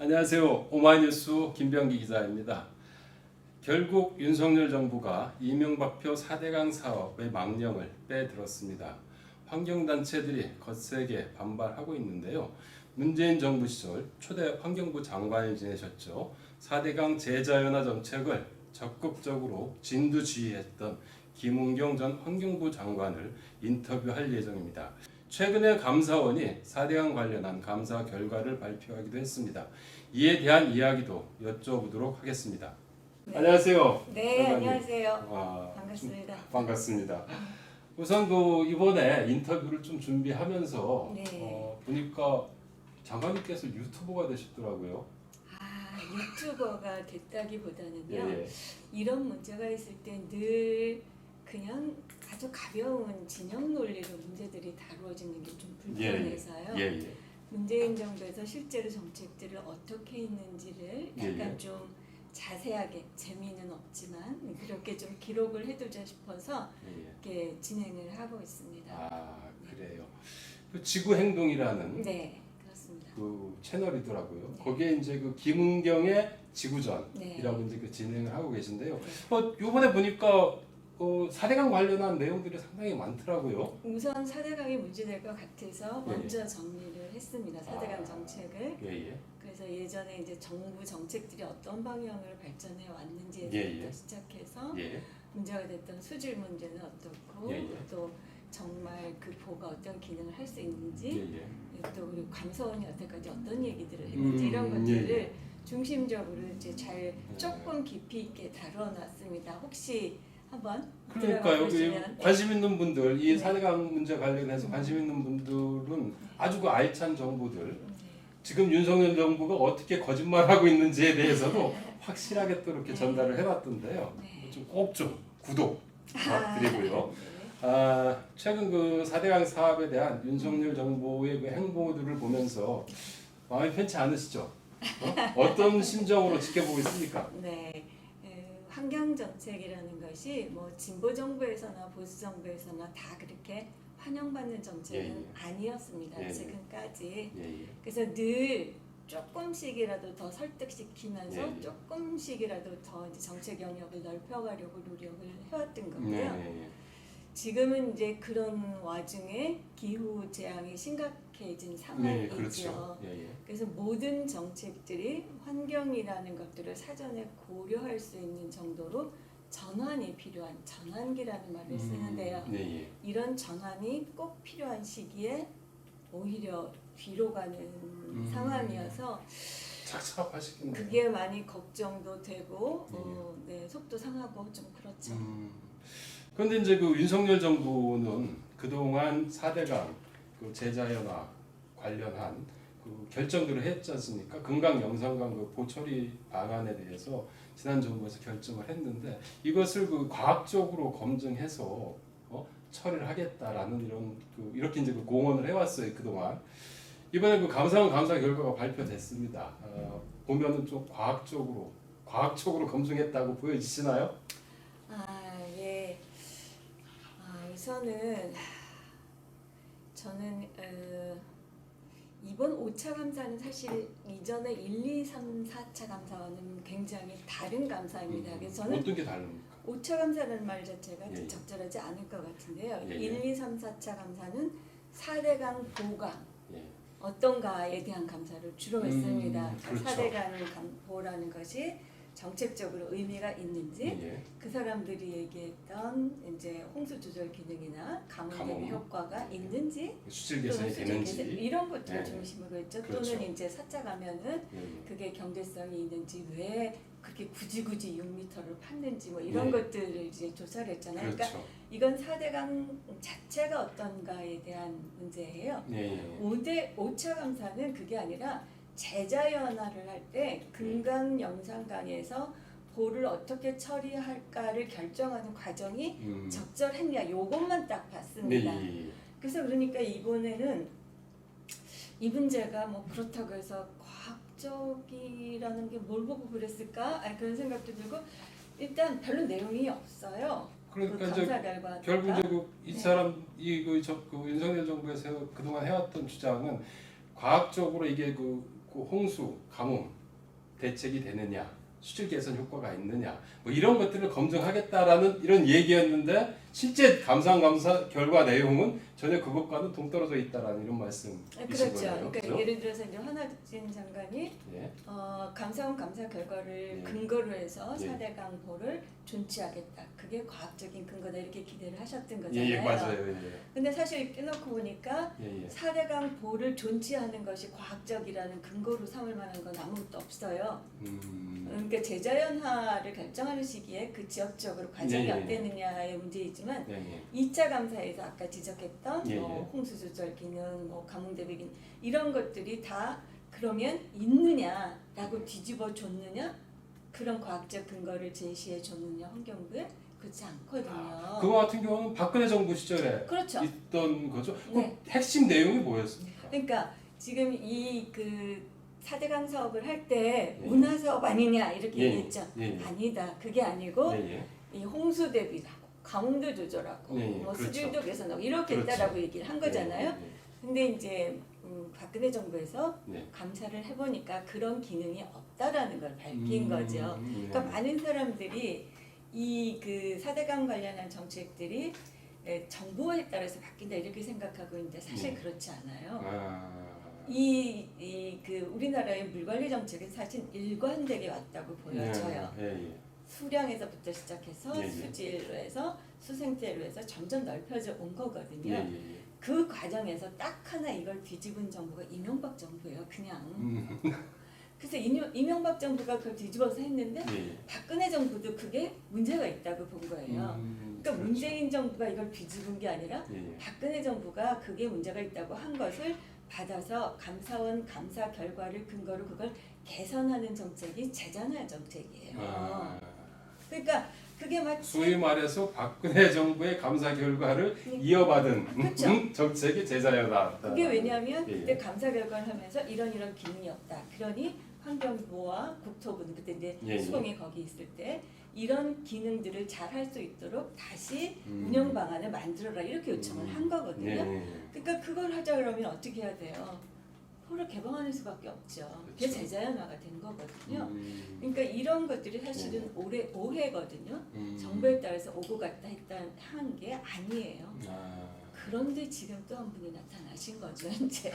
안녕하세요. 오마이뉴스 김병기 기자입니다. 결국 윤석열 정부가 이명박표 4대강 사업의 망령을 빼들었습니다. 환경단체들이 거세게 반발하고 있는데요. 문재인 정부 시절 초대 환경부 장관을 지내셨죠. 4대강 제자연화 정책을 적극적으로 진두지휘했던 김은경 전 환경부 장관을 인터뷰할 예정입니다. 최근에 감사원이 4대강 관련한 감사 결과를 발표하기도 했습니다. 이에 대한 이야기도 여쭤보도록 하겠습니다. 네. 안녕하세요. 네, 장관님. 안녕하세요. 반갑습니다. 반갑습니다. 우선 이번에 인터뷰를 좀 준비하면서 네. 보니까 장관님께서 유튜버가 되셨더라고요. 유튜버가 됐다기보다는요. 예. 이런 문제가 있을 때 늘 그냥 아주 가벼운 진영 논리로 문제들이 다루어지는 게 좀 불편해서요. 예. 문재인 정부에서 실제로 정책들을 어떻게 했는지를 약간 예. 좀 자세하게, 재미는 없지만 그렇게 좀 기록을 해두자 싶어서 이렇게 진행을 하고 있습니다. 아, 그래요. 그 지구행동이라는 네, 그렇습니다. 그 채널이더라고요. 네. 거기에 이제 그 김은경의 지구전이라고 네. 이제 그 진행을 하고 계신데요. 네. 요번에 보니까 4대강 관련한 내용들이 상당히 많더라고요. 우선 4대강이 문제될 것 같아서 예. 먼저 정리를 했습니다. 4대강 정책을. 예. 그래서 예전에 이제 정부 정책들이 어떤 방향으로 발전해 왔는지에서부터 예. 시작해서 예. 문제가 됐던 수질 문제는 어떻고 예. 또 정말 그 보가 어떤 기능을 할 수 있는지 예. 또 그리고 감사원이 여태까지 어떤 얘기들을 했는지 이런 것들을 중심적으로 이제 잘 조금 깊이 있게 다뤄놨습니다. 혹시 한번 그러니까 여기 보시면, 관심 있는 분들, 이 네. 4대강 문제 관련해서 관심 있는 분들은 아주 그 알찬 정보들, 네. 지금 윤석열 정부가 어떻게 거짓말하고 있는지에 대해서도 확실하게 또 이렇게 전달을 해놨던데요. 네. 꼭 좀 구독 부탁드리고요. 네. 최근 그 4대강 사업에 대한 윤석열 정부의 그 행보들을 보면서 마음이 편치 않으시죠? 어떤 심정으로 지켜보고 있습니까? 네. 환경 정책이라는 것이 뭐 진보 정부에서나 보수 정부에서나 다 그렇게 환영받는 정책은 아니었습니다. 예. 지금까지. 예. 그래서 늘 조금씩이라도 더 설득시키면서 예. 조금씩이라도 더 이제 정책 영역을 넓혀가려고 노력을 해왔던 거고요. 네. 지금은 이제 그런 와중에 기후 재앙이 심각해진 상황이죠. 네, 그렇죠. 예. 그래서 모든 정책들이 환경이라는 것들을 사전에 고려할 수 있는 정도로 전환이 필요한 전환기라는 말을 쓰는데요. 네. 이런 전환이 꼭 필요한 시기에 오히려 뒤로 가는 상황이어서 착잡하시겠네요. 그게 많이 걱정도 되고 네, 속도 상하고 좀 그렇죠. 그런데 이제 그 윤석열 정부는 그동안 4대강 그 제자연화 관련한 그 결정들을 했지 않습니까? 금강 영산강 그 보처리 방안에 대해서 지난 정부에서 결정을 했는데 이것을 그 과학적으로 검증해서 처리를 하겠다라는 이렇게 이제 그 공언을 해왔어요 그동안. 이번에 그 감사원 감사 결과가 발표됐습니다. 보면은 좀 과학적으로 검증했다고 보여지시나요? 예. 우선은 저는 이번 5차 감사는 사실 이전에 1, 2, 3, 4차 감사와는 굉장히 다른 감사입니다. 그래서 저는 어떤 게 다릅니까? 5차 감사라는 말 자체가 예. 적절하지 않을 것 같은데요. 예. 1, 2, 3, 4차 감사는 4대강 보강 예. 어떤가에 대한 감사를 주로 했습니다. 그렇죠. 4대강 보라는 것이 정책적으로 의미가 있는지 예. 그 사람들이 얘기했던 이제 홍수 조절 기능이나 가뭄 효과가 있는지 수질 개선이 되는지 이런 것들을 예. 중심으로 했죠. 그렇죠. 또는 이제 4차 가면은 그게 경제성이 있는지 왜 그렇게 굳이 6m를 팠는지 뭐 이런 것들을 이제 조사를 했잖아요. 그렇죠. 그러니까 이건 4대강 자체가 어떤가에 대한 문제예요. 5차 감사는 그게 아니라 제자연화를 할 때 금강 영산강에서 보를 어떻게 처리할까를 결정하는 과정이 적절했냐 요것만 딱 봤습니다. 그래서 그러니까 이번에는 이 문제가 뭐 그렇다고 해서 과학적이라는 게 뭘 보고 그랬을까? 그런 생각도 들고 일단 별로 내용이 없어요. 그러니까 그 감사 결과 결국 이제 이 사람 그 윤석열 정부에서 그동안 해왔던 주장은 과학적으로 이게 그 그 홍수, 가뭄 대책이 되느냐, 수질 개선 효과가 있느냐, 뭐 이런 것들을 검증하겠다라는 이런 얘기였는데 실제 감사 결과 내용은 전혀 그것과는 동떨어져 있다라는 이런 말씀이신 그렇죠. 거예요. 그러니까 그죠? 예를 들어서 이제 한화진 장관이 예. 감사원 감사 결과를 예. 근거로 해서 예. 4대강 보를 존치하겠다. 그게 과학적인 근거다 이렇게 기대를 하셨던 예, 거잖아요. 예, 맞아요. 예. 근데 사실 깨놓고 보니까 예, 예. 4대강 보를 존치하는 것이 과학적이라는 근거로 삼을 만한 건 아무것도 없어요. 그러니까 제자연화를 결정하는 시기에 그 지역적으로 과정이 예, 예. 어땠느냐의 문제이지만 예, 예. 2차 감사에서 아까 지적했던 예, 뭐 예. 홍수 조절 기능, 뭐 가뭄 대비 기능 이런 것들이 다 그러면 있느냐라고 뒤집어 줬느냐 그런 과학적 근거를 제시해 줬느냐 환경부에 그렇지 않거든요. 그거 같은 경우는 박근혜 정부 시절에 그렇죠. 있던 거죠. 네. 그 핵심 내용이 뭐였습니까? 그러니까 지금 이 그 4대강 사업을 할 때 예. 운하 사업 아니냐 이렇게 예. 얘기했죠. 예, 예. 아니다. 그게 아니고 예, 예. 이 홍수 대비하고 가뭄도 조절하고 예, 예. 뭐 그렇죠. 수질도 개선하고 이렇게 그렇죠. 했다라고 얘기를 한 거잖아요. 예, 근데 이제 박근혜 정부에서 예. 감사를 해보니까 그런 기능이 없다라는 걸 밝힌 거죠. 그러니까 많은 사람들이 이 그 4대강 관련한 정책들이 정부에 따라서 바뀐다 이렇게 생각하고 있는데 사실 네. 그렇지 않아요. 아. 그 우리나라의 물 관리 정책은 사실 일관되게 왔다고 보여져요. 예, 예. 수량에서부터 시작해서 예, 예. 수질로 해서 수생태로 해서 점점 넓혀져 온 거거든요. 예, 예. 그 과정에서 딱 하나 이걸 뒤집은 정부가 이명박 정부예요. 그냥. 그래서 이명박 정부가 그걸 뒤집어서 했는데 예. 박근혜 정부도 그게 문제가 있다고 본 거예요. 그러니까 그렇죠. 문재인 정부가 이걸 뒤집은 게 아니라 예, 예. 박근혜 정부가 그게 문제가 있다고 한 것을 받아서 감사원 감사 결과를 근거로 그걸 개선하는 정책이 재자나 정책이에요. 아. 그러니까 그게 마치 소위 말해서 박근혜 정부의 감사 결과를 네. 이어받은 그렇죠. 정책이 제자연화. 그게 왜냐하면 예, 예. 그때 감사 결과를 하면서 이런 기능이 없다. 그러니 환경부와 국토부는 그때 이제 예, 예. 수공이 거기 있을 때 이런 기능들을 잘 할 수 있도록 다시 음. 운영 방안을 만들어라 이렇게 요청을 한 거거든요. 예, 예. 그러니까 그걸 하자 그러면 어떻게 해야 돼요? 포를 개방하는 수밖에 없죠. 그게 그렇죠. 제자연화가 된 거거든요. 음. 그러니까 이런 것들이 사실은 오해거든요. 음. 정부에 따라서 오고 갔다 한 게 아니에요. 아. 그런데 지금 또 한 분이 나타나신 거죠, 이제.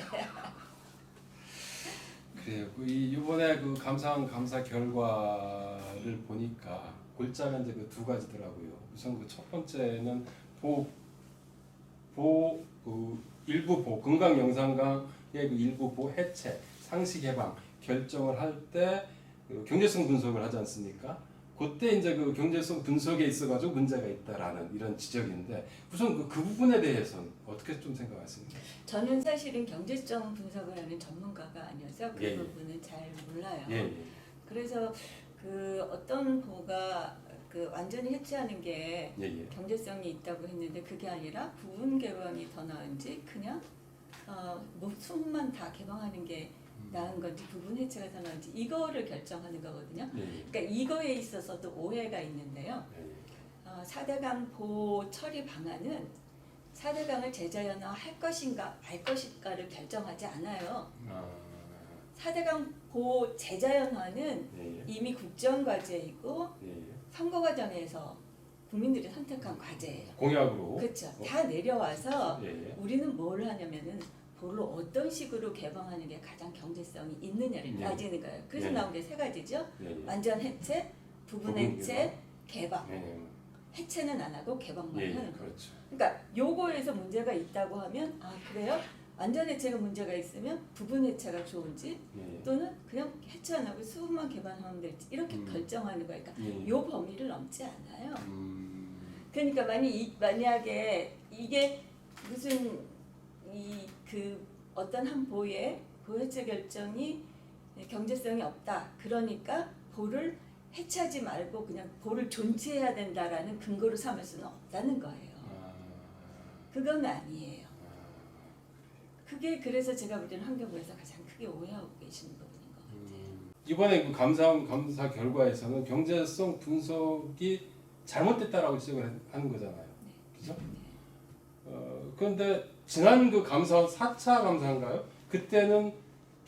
그래요. 이번에 그 감사 결과를 보니까 골자가 이제 그 두 가지더라고요. 우선 그 첫 번째는 일부 금강 영산강의 그 일부 보 해체, 상시 개방 결정을 할 때 그 경제성 분석을 하지 않습니까? 그때 이제 그 경제성 분석에 있어가지고 문제가 있다라는 이런 지적인데 우선 그 부분에 대해서는 어떻게 좀 생각하십니까? 저는 사실은 경제성 분석을 하는 전문가가 아니어서 그 예, 예. 부분은 잘 몰라요. 예, 예. 그래서 그 어떤 보가 그 완전히 해체하는 게 예, 예. 경제성이 있다고 했는데 그게 아니라 부분 개방이 더 나은지 그냥 뭐 수만 다 개방하는 게 나은 건지 부분 해체가 더 나은지 이거를 결정하는 거거든요. 예, 예. 그러니까 이거에 있어서도 오해가 있는데요. 예, 예. 4대강 보 처리 방안은 4대강을 제자연화 할 것인가 말 것인가를 결정하지 않아요. 아. 4대강 보 제자연화는 예, 예. 이미 국정과제이고 예, 예. 선거 과정에서 국민들이 선택한 과제예요. 공약으로. 그렇죠. 다 내려와서 예, 예. 우리는 뭘 하냐면은 보를 어떤 식으로 개방하는 게 가장 경제성이 있느냐를 예. 따지는 거예요. 그래서 예. 나온 게 세 가지죠. 예, 예. 완전 해체, 부분 부분 해체, 개방. 예, 해체는 안 하고 개방만 예, 예. 하는 거예요. 그렇죠. 그러니까 요거에서 문제가 있다고 하면 아 그래요? 완전 해체가 문제가 있으면 부분 해체가 좋은지 예, 또는 그냥 해체 안 하고 수분만 개방하면 될지 이렇게 결정하는 거예요. 그러니까 예. 요 범위를 넘지 않아요. 음. 그러니까 만약에 이게 무슨 그 어떤 한 보의 보해체 결정이 경제성이 없다. 그러니까 보를 해체하지 말고 그냥 보를 존치해야 된다라는 근거로 삼을 수는 없다는 거예요. 아. 그건 아니에요. 그게 그래서 제가 볼 때는 환경부에서 가장 크게 오해하고 계시는 부분인 것 같아요. 이번에 그 감사 결과에서는 경제성 분석이 잘못됐다라고 지적을 하는 거잖아요. 그죠? 그런데 지난 그 감사원 4차 감사인가요? 그때는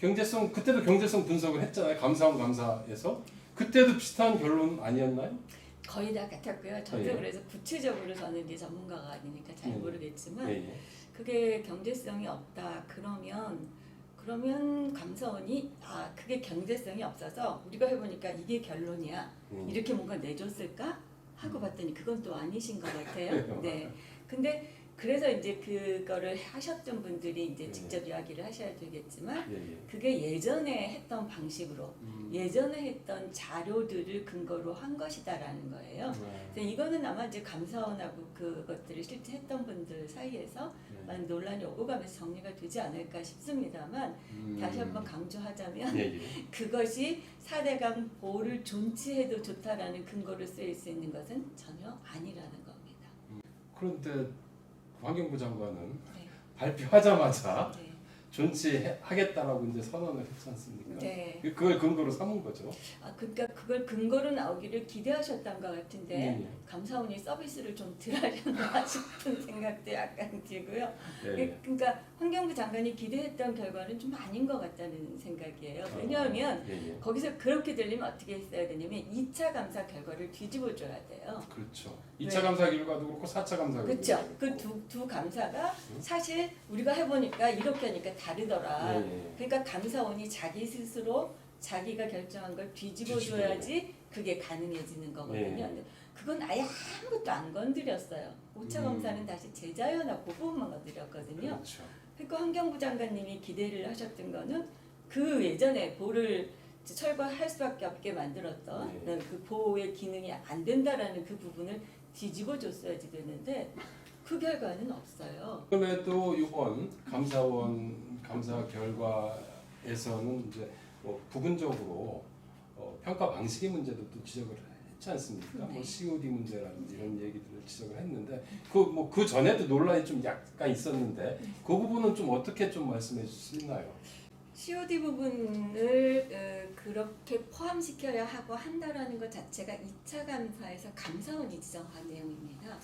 경제성 그때도 경제성 분석을 했잖아요. 감사원 감사에서 그때도 비슷한 결론 아니었나요? 거의 다 같았고요. 저도 예. 그래서 구체적으로 저는 이제 전문가가 아니니까 잘 모르겠지만 예. 그게 경제성이 없다. 그러면 감사원이 그게 경제성이 없어서 우리가 해보니까 이게 결론이야. 이렇게 뭔가 내줬을까 하고 봤더니 그건 또 아니신 것 같아요. 네. 근데 그래서 이제 그거를 하셨던 분들이 이제 직접 이야기를 하셔야 되겠지만 그게 예전에 했던 방식으로 예전에 했던 자료들을 근거로 한 것이다라는 거예요. 그래서 이거는 아마 이제 감사원하고 그것들을 실제 했던 분들 사이에서 많은 논란이 오고 가면서 정리가 되지 않을까 싶습니다만 다시 한번 강조하자면 그것이 4대강 보호를 존치해도 좋다라는 근거로 쓰일 수 있는 것은 전혀 아니라는 겁니다. 그런데 환경부 장관은 네. 발표하자마자 네. 존치하겠다라고 이제 선언을 했지 않습니까? 네. 그걸 근거로 삼은 거죠. 그러니까 그걸 근거로 나오기를 기대하셨던 것 같은데 감사원이 서비스를 좀 덜하려나 싶은 생각도 약간 들고요. 그러니까 환경부 장관이 기대했던 결과는 좀 아닌 것 같다는 생각이에요. 왜냐하면 거기서 그렇게 들리면 어떻게 했어야 되냐면 2차 감사 결과를 뒤집어 줘야 돼요. 그렇죠. 2차 감사 결과도 그렇고 4차 감사 결과도 그렇죠. 그 두 감사가 사실 우리가 해보니까 이렇게 하니까 다르더라. 그러니까 감사원이 자기 스스로 자기가 결정한 걸 뒤집어줘야지 그게 가능해지는 거거든요. 근데 그건 아예 아무것도 안 건드렸어요. 5차 검사는 다시 제자연화 그 부분만 건드렸거든요. 그렇죠. 그러니까 환경부 장관님이 기대를 하셨던 거는 그 예전에 보를 철거할 수밖에 없게 만들었던 그 보호의 기능이 안 된다라는 그 부분을 뒤집어줬어야지 되는데 그 결과는 없어요. 그럼에도 이번 감사원 감사 결과에서는 이제 뭐 부분적으로 평가 방식의 문제도 또 지적을 했지 않습니까? 뭐 COD 문제라든지 이런 얘기들을 지적을 했는데 그 전에도 논란이 좀 약간 있었는데 그 부분은 좀 어떻게 좀 말씀해 주실 수 있나요? COD 부분을 그렇게 포함시켜야 하고 한다라는 것 자체가 2차 감사에서 감사원이 지정한 내용입니다.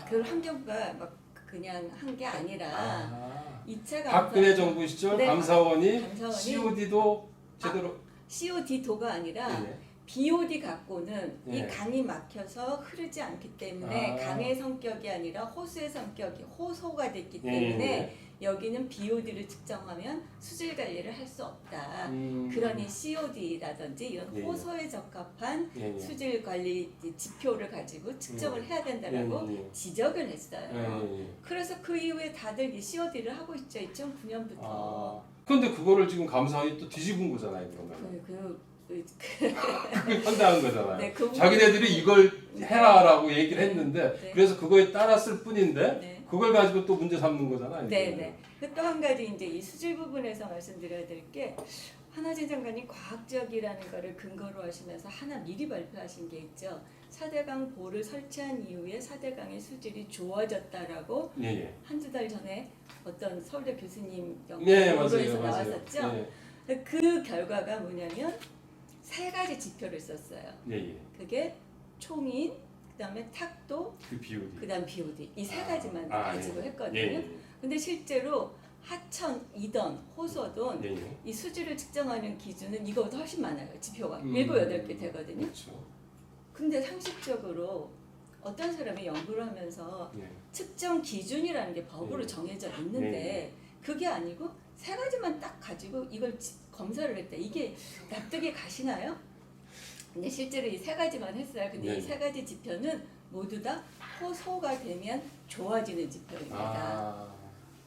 그걸 환경부가 막 그냥 한 게 아니라 2차 감사 박근혜 정부 시절 감사원이 COD도 제대로 COD도가 아니라 BOD 갖고는 이 강이 막혀서 흐르지 않기 때문에 강의 성격이 아니라 호수의 성격이 호소가 됐기 때문에 여기는 BOD를 측정하면 수질 관리를 할 수 없다. 그러니 COD라든지 이런 호소에 적합한 수질 관리 지표를 가지고 측정을 해야 된다라고 지적을 했어요. 그래서 그 이후에 다들 이 COD를 하고 있죠. 2009년부터. 그런데 그거를 지금 감사원이 또 뒤집은 거잖아요. 그러면. 그걸 판단한 거잖아요. 네, 자기네들이 이걸 해라라고 얘기를 했는데 그래서 그거에 따랐을 뿐인데 그걸 가지고 또 문제 삼는 거잖아요. 네. 또 한 가지 이제 이 수질 부분에서 말씀드려야 될 게 한화진 장관이 과학적이라는 거를 근거로 하시면서 하나 미리 발표하신 게 있죠. 4대강 보를 설치한 이후에 4대강의 수질이 좋아졌다라고 한두 달 전에 어떤 서울대 교수님 연구에서 나왔었죠. 그 결과가 뭐냐면 3가지 지표를 썼어요. 그게 총인, 그다음에 탁도, 그다음 BOD 이 3가지만 가지고 했거든요. 근데 실제로 하천, 이던, 호소던 이 수질을 측정하는 기준은 이거보다 훨씬 많아요. 지표가 7, 8개 되거든요. 근데 상식적으로 어떤 사람이 연구를 하면서 측정 기준이라는 게 법으로 정해져 있는데 그게 아니고 3가지만 딱 가지고 이걸 검사를 했다. 이게 납득이 가시나요? 근데 실제로 이 3가지만 했어요. 근데 이 3가지 지표는 모두 다 호소가 되면 좋아지는 지표입니다.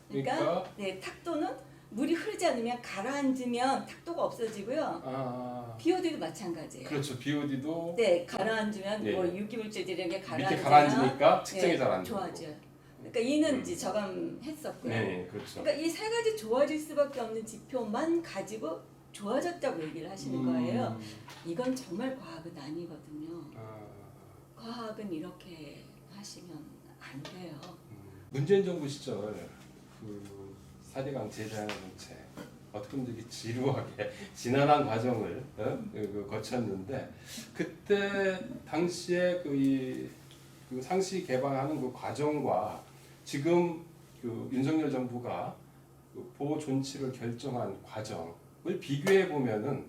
그러니까 탁도는 물이 흐르지 않으면 가라앉으면 탁도가 없어지고요. BOD도 마찬가지예요. 그렇죠. BOD도 가라앉으면 뭐 유기물질들이 이런 게 밑에 가라앉으니까 측정이 잘 안 되고 좋아져요. 그러니까 이는 이제 저감했었고요. 그렇죠. 그러니까 이 3가지 좋아질 수밖에 없는 지표만 가지고 좋아졌다고 얘기를 하시는 거예요. 이건 정말 과학은 아니거든요. 과학은 이렇게 하시면 안 돼요. 문재인 정부 시절 그 4대강 제자연화 정책 어떻게 보면 되게 지루하게 지난한 과정을 거쳤는데 그때 당시에 그 상시 개방하는 그 과정과 지금 그 윤석열 정부가 그 보호 존치를 결정한 과정 비교해 보면은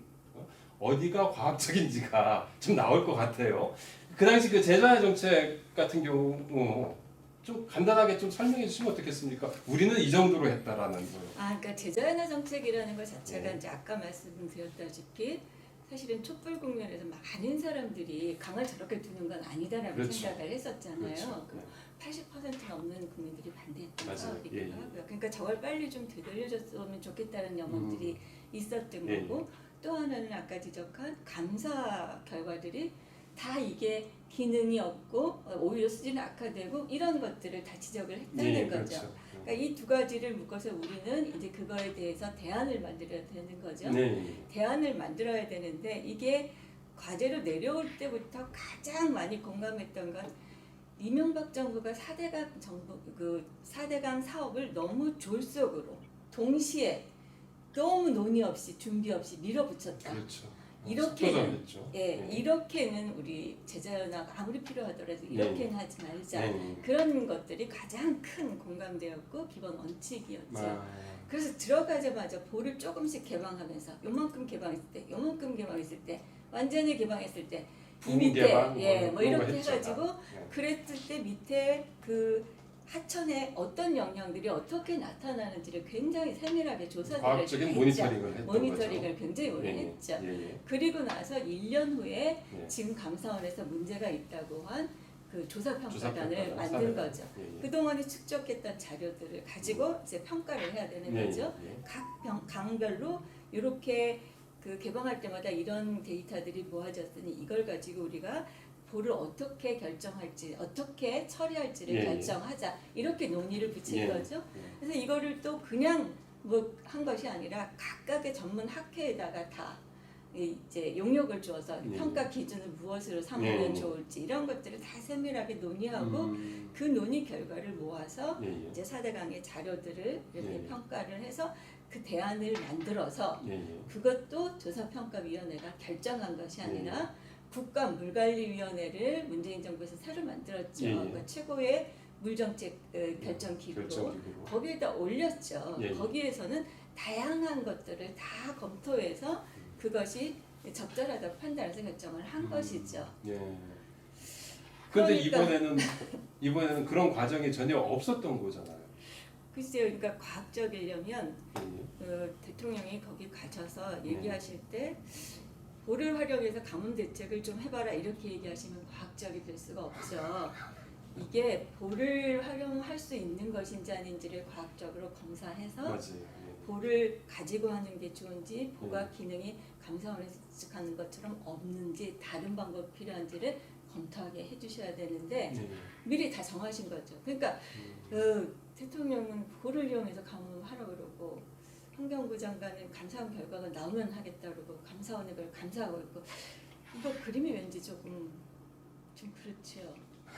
어디가 과학적인지가 좀 나올 것 같아요. 그 당시 그 제자의 정책 같은 경우 좀 간단하게 좀 설명해 주시면 어떻겠습니까? 우리는 이 정도로 했다라는 거요. 그러니까 제자연화 정책이라는 것 자체가 네. 이제 아까 말씀드렸다시피 사실은 촛불 국면에서 많은 사람들이 강을 저렇게 두는 건 아니다라고 그렇죠. 생각을 했었잖아요. 그렇죠. 네. 80% 넘는 국민들이 반대했던 맞아요. 사업이기도 예, 예. 하고요. 그러니까 저걸 빨리 좀 되돌려줬으면 좋겠다는 염원들이 있었던 예, 거고 또 하나는 아까 지적한 감사 결과들이 다 이게 기능이 없고 오히려 수준이 악화되고 이런 것들을 다 지적을 했다는 예, 거죠. 그렇죠. 그러니까 이 두 가지를 묶어서 우리는 이제 그거에 대해서 대안을 만들어야 되는 거죠. 네. 대안을 만들어야 되는데 이게 과제로 내려올 때부터 가장 많이 공감했던 건 이명박 정부가 4대강 정부 그 4대강 사업을 너무 졸속으로 동시에 너무 논의 없이 준비 없이 밀어붙였다. 그렇죠. 이렇게는 속도전했죠. 이렇게는 우리 제자연화가 아무리 필요하더라도 이렇게는 하지 말자. 네. 그런 것들이 가장 큰 공감되었고 기본 원칙이었죠. 아, 그래서 들어가자마자 볼을 조금씩 개방하면서 요만큼 개방했을 때, 요만큼 개방했을 때, 완전히 개방했을 때, 이 부분 밑에 개방, 뭐 그런 거 이렇게 했죠. 해가지고 네. 그랬을 때 밑에 그 하천에 어떤 영향들이 어떻게 나타나는지를 굉장히 세밀하게 조사를 과학적인 했죠. 모니터링을 했던 모니터링을 거죠. 굉장히 오래 예, 했죠. 예, 예. 그리고 나서 1년 후에 예. 지금 감사원에서 문제가 있다고 한 그 조사평가단을 조사평가단, 만든 사례. 거죠. 예, 예. 그동안에 축적했던 자료들을 가지고 이제 평가를 해야 되는 예, 거죠. 예. 각 강별로 이렇게 그 개방할 때마다 이런 데이터들이 모아졌으니 이걸 가지고 우리가 볼을 어떻게 결정할지, 어떻게 처리할지를 예, 예. 결정하자 이렇게 논의를 붙인 예. 거죠. 예. 그래서 이거를 또 그냥 뭐 한 것이 아니라 각각의 전문 학회에다가 다 이제 용역을 주어서 예. 평가 기준을 무엇으로 삼으면 예. 좋을지 이런 것들을 다 세밀하게 논의하고 음, 그 논의 결과를 모아서 예, 예. 이제 4대강의 자료들을 이렇게 예. 평가를 해서 그 대안을 만들어서 예, 예. 그것도 조사평가위원회가 결정한 것이 아니라 국가물관리위원회를 문재인 정부에서 새로 만들었죠. 예, 예. 그러니까 최고의 물정책 결정기구로 결정기구로. 거기에다 올렸죠. 예, 예. 거기에서는 다양한 것들을 다 검토해서 그것이 적절하다고 판단해서 결정을 한 것이죠. 예. 근데 그러니까- 이번에는 그런 과정이 전혀 없었던 거잖아요. 글쎄요, 그러니까 과학적이려면 예, 예. 대통령이 거기 가셔서 네. 얘기하실 때 볼을 활용해서 가뭄 대책을 좀 해봐라 이렇게 얘기하시면 과학적이 될 수가 없죠. 이게 볼을 활용할 수 있는 것인지 아닌지를 과학적으로 검사해서 맞아요. 예. 볼을 가지고 하는 게 좋은지 보가 네. 기능이 감사원에서 지적하는 것처럼 없는지 다른 방법이 필요한지를 검토하게 해주셔야 되는데 예. 미리 다 정하신 거죠. 그러니까 대통령은 볼을 이용해서 가뭄을 하라고 그러고 환경부 장관은 감사원 결과가 나오면 하겠다 그러고 감사원에 그걸 감사하고 있고 이거 그림이 왠지 조금 좀 그렇죠.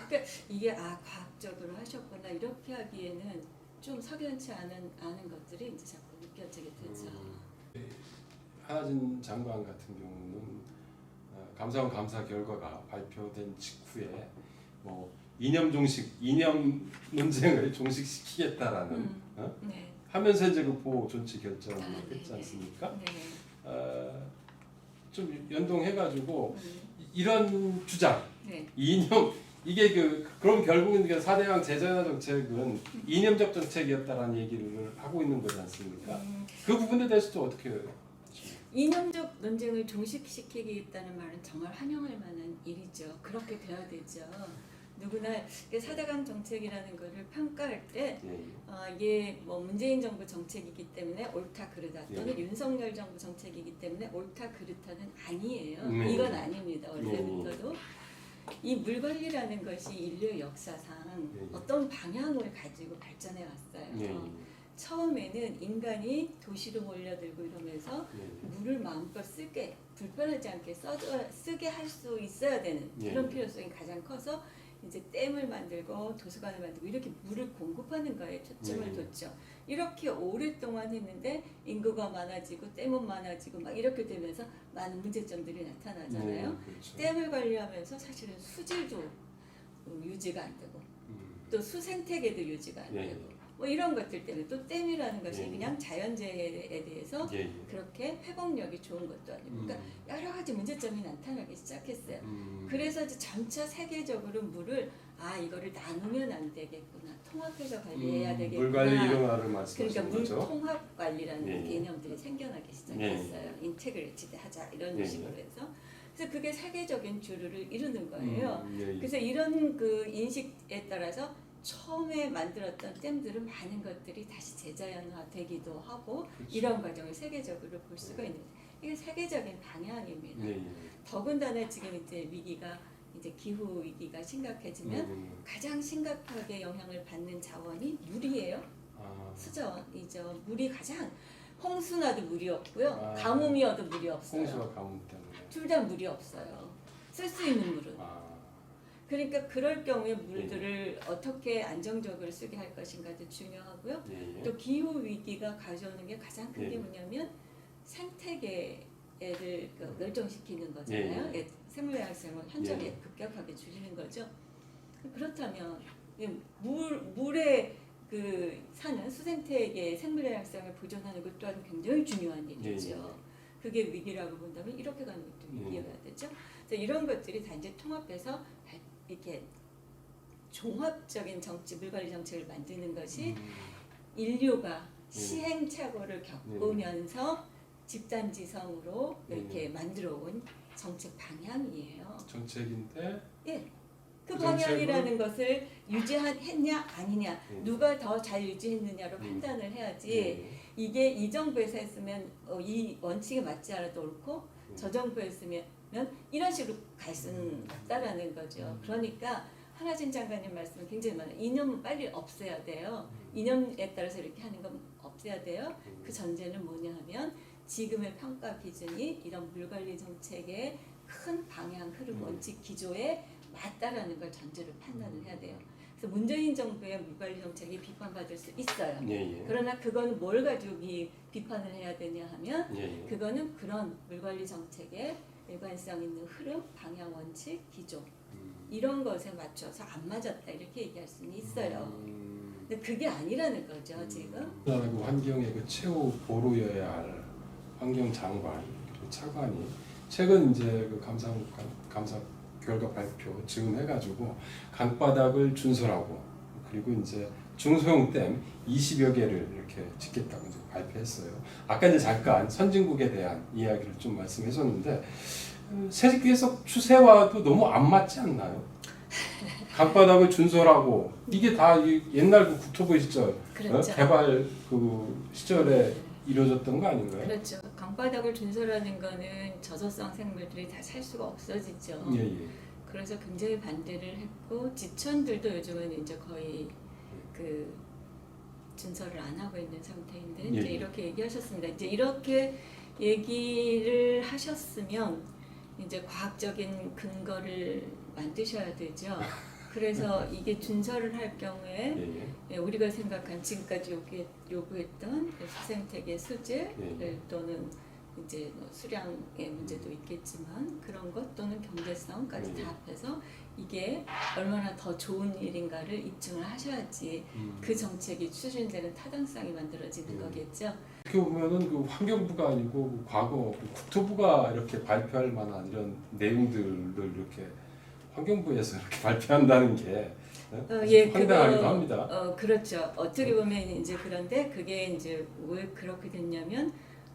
그러니까 이게 과학적으로 하셨구나 이렇게 하기에는 좀 석연치 않은 것들이 이제 자꾸 느껴지게 되죠. 하나진 장관 같은 경우는 감사원 감사 결과가 발표된 직후에 뭐 이념 논쟁을 종식시키겠다라는 네. 하면서 이제 그 보호 존치 결정을 네, 했지 네. 않습니까? 네. 좀 연동해가지고 음, 이런 주장, 네. 이념 이게 그럼 결국은 4대강 제자연화 정책은 이념적 정책이었다라는 얘기를 하고 있는 거지 않습니까? 그 부분에 대해서도 어떻게 이념적 논쟁을 종식시키겠다는 말은 정말 환영할 만한 일이죠. 그렇게 돼야 되죠. 누구나 4대강 정책이라는 것을 평가할 때 예. 이게 뭐 문재인 정부 정책이기 때문에 옳다 그르다 또는 예. 윤석열 정부 정책이기 때문에 옳다 그르다는 아니에요. 네. 이건 아닙니다. 원래부터도 이 물관리라는 것이 인류의 역사상 예. 어떤 방향을 가지고 발전해 왔어요. 예. 처음에는 인간이 도시로 몰려들고 이러면서 예. 물을 마음껏 쓰게 불편하지 않게 쓰게 할 수 있어야 되는 그런 예. 필요성이 가장 커서 이제 댐을 만들고 도서관을 만들고 이렇게 물을 공급하는 거에 초점을 예. 뒀죠. 이렇게 오랫동안 했는데 인구가 많아지고 댐은 많아지고 막 이렇게 되면서 많은 문제점들이 나타나잖아요. 그렇죠. 댐을 관리하면서 사실은 수질도 유지가 안 되고 또 수생태계도 유지가 안 예. 되고 뭐 이런 것들 때문에 또 댐이라는 것이 예. 그냥 자연재해에 대해서 예. 그렇게 회복력이 좋은 것도 아니고 그러니까 여러 가지 문제점이 나타나기 시작했어요. 그래서 이제 점차 세계적으로 물을 이거를 나누면 안 되겠구나. 통합해서 관리해야 되겠구나. 물 관리 이론화를 그러니까 말씀하시는 물 거죠? 통합 관리라는 예. 개념들이 생겨나기 시작했어요. 인테그리티드 하자 이런 예. 식으로 해서 그래서 그게 세계적인 주류를 이루는 거예요. 예. 그래서 이런 그 인식에 따라서 처음에 만들었던 댐들은 많은 것들이 다시 재자연화되기도 하고 그렇죠. 이런 과정을 세계적으로 볼 수가 있는 이게 세계적인 방향입니다. 예. 더군다나 지금 이제 위기가 이제 기후 위기가 심각해지면 가장 심각하게 영향을 받는 자원이 물이에요. 수자원이죠. 물이 가장 홍수나도 물이 없고요. 가뭄이어도 물이 없어요. 홍수와 가뭄 때문에. 둘 다 물이 없어요. 쓸 수 있는 물은. 그러니까 그럴 경우에 물들을 어떻게 안정적으로 쓰게 할 것인가도 중요하고요. 또 기후 위기가 가져오는 게 가장 큰 게 뭐냐면 생태계를 멸종시키는 거잖아요. 생물 다양성을 현저하게 급격하게 줄이는 거죠. 그렇다면 물에 그 사는 수생태계의 생물 다양성을 보존하는 것 또한 굉장히 중요한 일이죠. 그게 위기라고 본다면 이렇게 가는 것도 위기여야 되죠. 그래서 이런 것들이 다 이제 통합해서 이렇게 종합적인 물관리 정책을 만드는 것이 인류가 시행착오를 겪으면서 집단지성으로 이렇게 만들어온 정책 방향이에요. 정책인데 그 방향이라는 것을 유지했냐 아니냐 누가 더 잘 유지했느냐로 판단을 해야지 이게 이 정부에서 했으면 이 원칙에 맞지 않아도 옳고 저 정부에 했으면 이런 식으로 갈 수는 없다라는 거죠. 그러니까 한하진 장관님 말씀은 굉장히 많아요. 이념은 빨리 없애야 돼요. 이념에 따라서 이렇게 하는 건 없애야 돼요. 그 전제는 뭐냐 하면 지금의 평가 기준이 이런 물관리 정책의 큰 방향, 흐름, 원칙, 기조에 맞다라는 걸 전제로 판단을 해야 돼요. 그래서 문재인 정부의 물관리 정책이 비판받을 수 있어요. 그러나 그건 뭘 가지고 비판을 해야 되냐 하면 그거는 그런 물관리 정책의 일관성 있는 흐름, 방향, 원칙, 기조 이런 것에 맞춰서 안 맞았다 이렇게 얘기할 수는 있어요. 근데 그게 아니라는 거죠 지금. 그 환경의 그 최후 보루여야 할 환경 장관 그리고 차관이 최근 이제 그 감사 결과 발표 지금 해가지고 강바닥을 준설하고 그리고 이제 중소형 댐 20여 개를 이렇게 짓겠다고 이제 발표했어요. 아까 이제 잠깐 선진국에 대한 이야기를 좀 말씀해줬는데 세계에서 추세와도 너무 안 맞지 않나요? 강바닥을 준설하고 이게 다 옛날 그 국토부 시절 그렇죠. 개발 그 시절에 이루어졌던 거 아닌가요? 그렇죠. 강바닥을 준설하는 거는 저소성 생물들이 다 살 수가 없어지죠. 그래서 굉장히 반대를 했고 지천들도 요즘은 이제 거의 그 준설을 안 하고 있는 상태인데 이제 이렇게 얘기하셨습니다. 이제 이렇게 얘기를 하셨으면 이제 과학적인 근거를 만드셔야 되죠. 그래서 이게 준설을 할 경우에 우리가 생각한 지금까지 요구했던 수생태계 수질 또는 이제 수량의 문제도 있겠지만 그런 것 또는 경제성까지 다 합해서 이게 얼마나 더 좋은 일인가를 입증을 하셔야지 그 정책이 추진되는 타당성이 만들어지는 거겠죠. 어떻게 보면은 그 환경부가 아니고 그 과거 그 국토부가 이렇게 발표할 만한 이런 내용들을 이렇게 환경부에서 이렇게 발표한다는 게 황당하기도 합니다. 그렇죠. 어떻게 보면 이제 그런데 그게 이제 왜 그렇게 됐냐면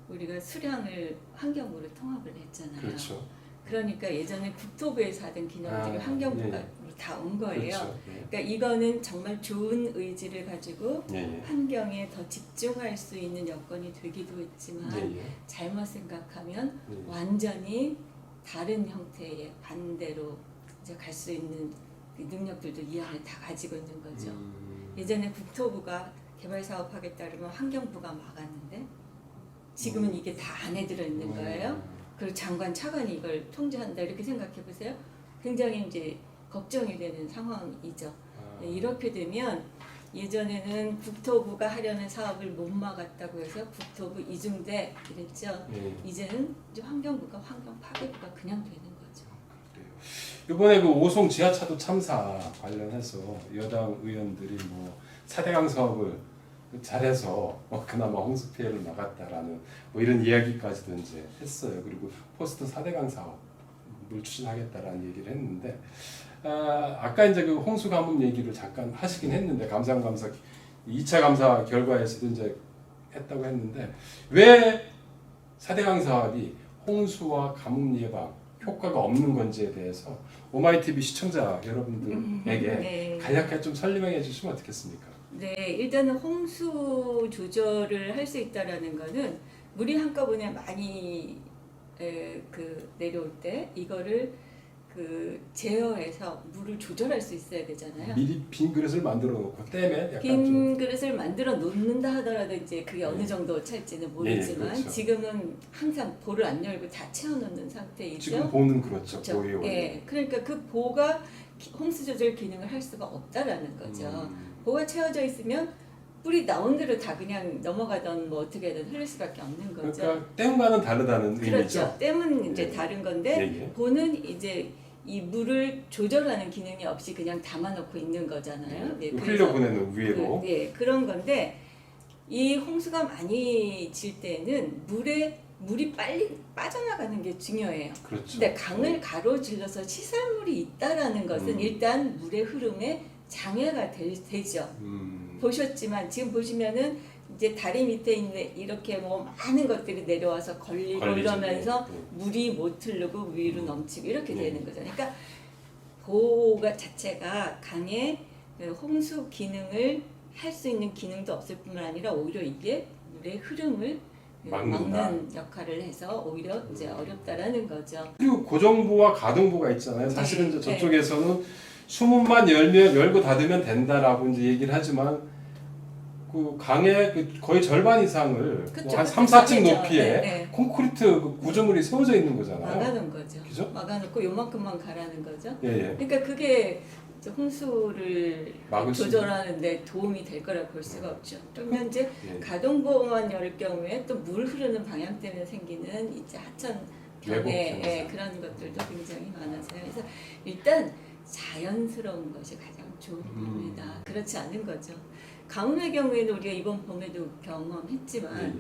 우리가 수량을 환경부로 통합을 했잖아요. 그렇죠. 그러니까 예전에 국토부에서 하던 기능들이 환경부가 다 온 거예요. 그렇죠. 그러니까 이거는 정말 좋은 의지를 가지고 환경에 더 집중할 수 있는 여건이 되기도 했지만 잘못 생각하면 완전히 다른 형태의 반대로 이제 갈 수 있는 그 능력들도 이 안에 다 가지고 있는 거죠. 예전에 국토부가 개발 사업 하겠다 그러면 환경부가 막았는데 지금은 이게 다 안에 들어 있는 거예요. 그리고 장관, 차관이 이걸 통제한다 이렇게 생각해 보세요. 굉장히 이제 걱정이 되는 상황이죠. 이렇게 되면 예전에는 국토부가 하려는 사업을 못 막았다고 해서 국토부 이중대 이랬죠. 이제는 이제 환경부가 환경 파괴부가 그냥 되는 거죠. 이번에 그 오송 지하차도 참사 관련해서 여당 의원들이 뭐 4대강 사업을 잘해서 그나마 홍수 피해를 막았다라는 뭐 이런 이야기까지도 이제 했어요. 그리고 포스트 4대강 사업을 추진하겠다라는 얘기를 했는데 아까 이제 그 홍수 가뭄 얘기를 잠깐 하시긴 했는데 감사 2차 감사 결과에서도 이제 했다고 했는데 왜 4대강 사업이 홍수와 가뭄 예방 효과가 없는 건지에 대해서 오마이TV 시청자 여러분들에게 네. 간략하게 좀 설명해 주시면 어떻겠습니까? 네, 일단은 홍수 조절을 할 수 있다라는 거는 물이 한꺼번에 많이 내려올 때 이거를 제어해서 물을 조절할 수 있어야 되잖아요. 미리 빈 그릇을 만들어 놓고 댐에 약간 빈 좀 그릇을 만들어 놓는다 하더라도 이제 그게 어느 정도 찰지는 모르지만 그렇죠. 지금은 항상 보를 안 열고 다 채워놓는 상태이죠. 지금 보는 그렇죠. 그렇죠. 보의 원리. 예, 그러니까 그 보가 홍수 조절 기능을 할 수가 없다라는 거죠. 보가 채워져 있으면 뿌리 나온 대로 다 그냥 넘어가던 뭐 어떻게든 흘릴 수밖에 없는 거죠. 그러니까 댐과는 다르다는 그렇죠. 의미죠. 댐은 이제 예. 다른 건데 예. 보는 이제 이 물을 조절하는 기능이 없이 그냥 담아놓고 있는 거잖아요. 예, 흘려 보내는 위로. 그런 건데 이 홍수가 많이 질 때는 물이 빨리 빠져나가는 게 중요해요. 그렇죠. 근데 강을 가로질러서 시설물이 있다라는 것은 일단 물의 흐름에 장애가 되죠. 보셨지만 지금 보시면은 이제 다리 밑에 있는 이렇게 뭐 많은 것들이 내려와서 걸리고 이러면서 물이 못 흐르고 위로 넘치고 이렇게 되는 거죠. 그러니까 보호가 자체가 강의 홍수 기능을 할 수 있는 기능도 없을 뿐만 아니라 오히려 이게 물의 흐름을 막는 역할을 해서 오히려 이제 어렵다라는 거죠. 그리고 고정부와 가동부가 있잖아요. 사실은 이제 저쪽에서는 수문만 열고 닫으면 된다라고 이제 얘기를 하지만 그 강의 거의 절반 이상을 그쵸, 한 3, 4층 그쵸. 높이에 콘크리트 그 구조물이 세워져 있는 거잖아요. 막아놓은 거죠. 그죠? 막아놓고 요만큼만 가라는 거죠. 예. 그러니까 그게 이제 홍수를 막을 수 조절하는 도움이 될 거라고 볼 수가 없죠. 그러면 이제 예. 가동보호만 열 경우에 또 물 흐르는 방향 때문에 생기는 이제 하천 병에 그런 것들도 굉장히 많아서요. 그래서 일단 자연스러운 것이 가장 좋은 겁니다. 그렇지 않은 거죠. 가뭄의 경우에는 우리가 이번 봄에도 경험했지만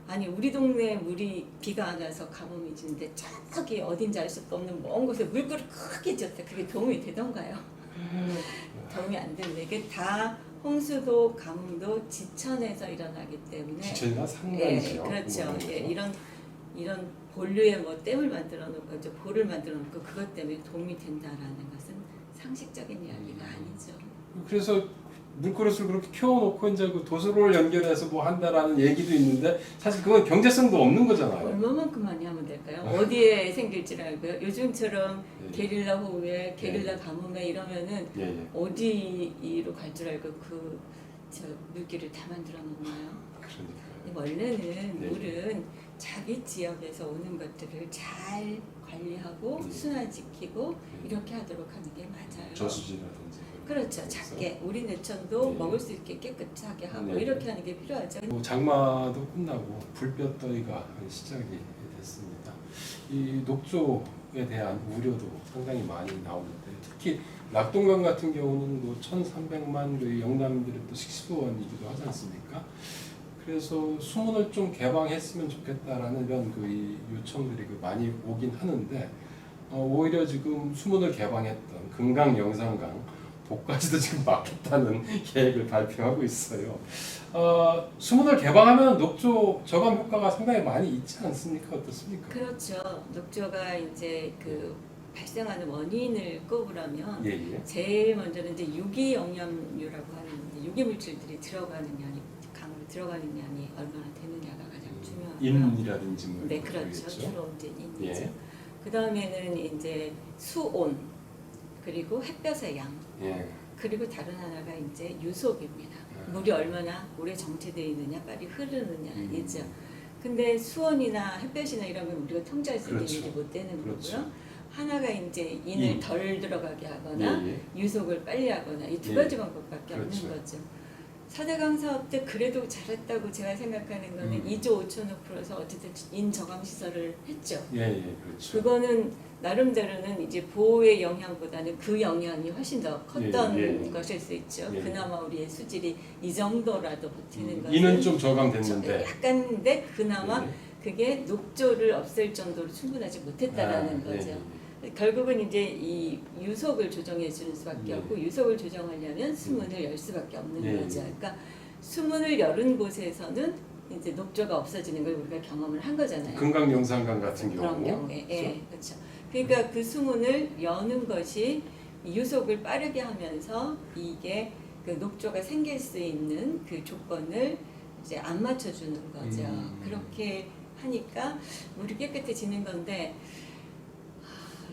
아니 우리 동네에 물이 비가 안 와서 가뭄이 지는데 저기 어딘지 알 수도 없는 먼 곳에 물그릇 크게 졌다. 그게 도움이 되던가요? 도움이 안 되는데 이게 다 홍수도 가뭄도 지천에서 일어나기 때문에 지천이나 산간이죠. 그렇죠. 이런 본류의 뭐 댐을 만들어 놓고 이제 보를 만들어 놓고 그것 때문에 도움이 된다라는 것은 상식적인 이야기가 아니죠. 그래서 물그릇을 그렇게 키워놓고 이제 그 도수로를 연결해서 뭐 한다라는 얘기도 있는데 사실 그건 경제성도 없는 거잖아요. 얼마만큼 많이 하면 될까요? 어디에 생길지 알고요. 요즘처럼 게릴라 호우에 게릴라 가뭄에 이러면은 어디로 갈 줄 알고 저 물길을 다 만들어 놓나요? 원래는 물은 자기 지역에서 오는 것들을 잘 관리하고 순환시키고 이렇게 하도록 하는 게 맞아요. 저수지라든지. 그렇죠. 작게 우리 내천도 먹을 수 있게 깨끗하게 하고 이렇게 하는 게 필요하죠. 장마도 끝나고 불볕더위가 시작이 됐습니다. 이 녹조에 대한 우려도 상당히 많이 나오는데 특히 낙동강 같은 경우는 뭐 1,300만 그 영남들의 또 식수원이기도 하지 않습니까? 그래서 수문을 좀 개방했으면 좋겠다라는 이런 이 요청들이 많이 오긴 하는데 오히려 지금 수문을 개방했던 금강, 영산강 복까지도 지금 막겠다는 계획을 발표하고 있어요. 수문을 개방하면 녹조 저감 효과가 상당히 많이 있지 않습니까? 어떻습니까? 그렇죠. 녹조가 이제 발생하는 원인을 꼽으라면 제일 먼저는 이제 유기영염류라고 하는 유기물질들이 들어가는 양이 강으로 들어가는 양이 얼마나 되느냐가 가장 중요하고요. 인이라든지 뭐 네, 그렇죠. 주로 이제 인이죠. 그 다음에는 이제 수온 그리고 햇볕의 양. 그리고 다른 하나가 이제 유속입니다. 물이 얼마나 오래 정체되어 있느냐, 빨리 흐르느냐이죠. 근데 수온이나 햇볕이나 이런 건 우리가 통제할 수 있는 일이 못 되는 거고요. 하나가 이제 인을 덜 들어가게 하거나 유속을 빨리 하거나 이 두 가지 방법밖에 없는 거죠. 4대강 사업 때 그래도 잘했다고 제가 생각하는 거는 2조 5천억 풀어서 어쨌든 인저감 시설을 했죠. 예, 그렇죠. 그거는 나름대로는 이제 보호의 영향보다는 그 영향이 훨씬 더 컸던 것일 수 있죠. 그나마 우리의 수질이 이 정도라도 버티는 것은 이는 좀 저감됐는데 약간인데 그나마 그게 녹조를 없앨 정도로 충분하지 못했다라는 거죠. 결국은 이제 이 유속을 조정해 주는 수밖에 없고 유속을 조정하려면 수문을 열 수밖에 없는 거죠. 그러니까 수문을 열은 곳에서는 이제 녹조가 없어지는 걸 우리가 경험을 한 거잖아요. 금강 영산강 같은 경우 그런 경우에 그렇죠. 그러니까 그 수문을 여는 것이 유속을 빠르게 하면서 이게 그 녹조가 생길 수 있는 그 조건을 이제 안 맞춰주는 거죠. 그렇게 하니까 물이 깨끗해지는 건데